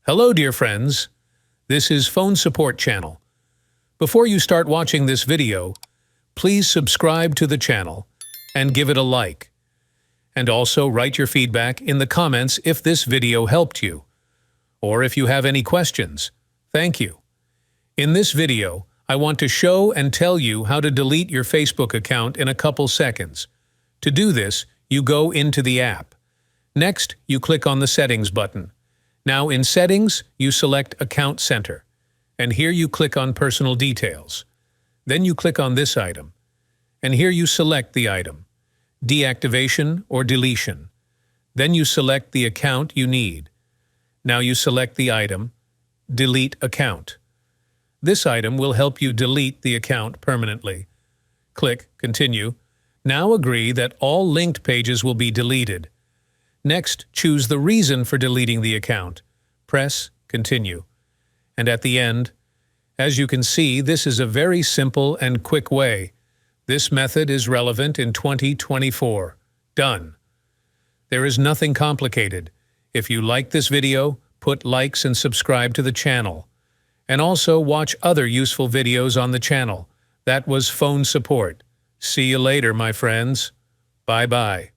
Hello, dear friends. This is Phone Support Channel. Before you start watching this video, please subscribe to the channel and give it a like. And also write your feedback in the comments if this video helped you, or if you have any questions. Thank you. In this video, I want to show and tell you how to delete your Facebook account in a couple seconds. To do this, you go into the app. Next, you click on the Settings button. Now in Settings, you select Account Center, and here you click on Personal Details. Then you click on this item, and here you select the item, Deactivation or Deletion. Then you select the account you need. Now you select the item, Delete Account. This item will help you delete the account permanently. Click Continue. Now agree that all linked pages will be deleted. Next, choose the reason for deleting the account. Press Continue. And at the end, as you can see, this is a very simple and quick way. This method is relevant in 2024. Done. There is nothing complicated. If you like this video, put likes and subscribe to the channel. And also watch other useful videos on the channel. That was Phone Support. See you later, my friends. Bye-bye.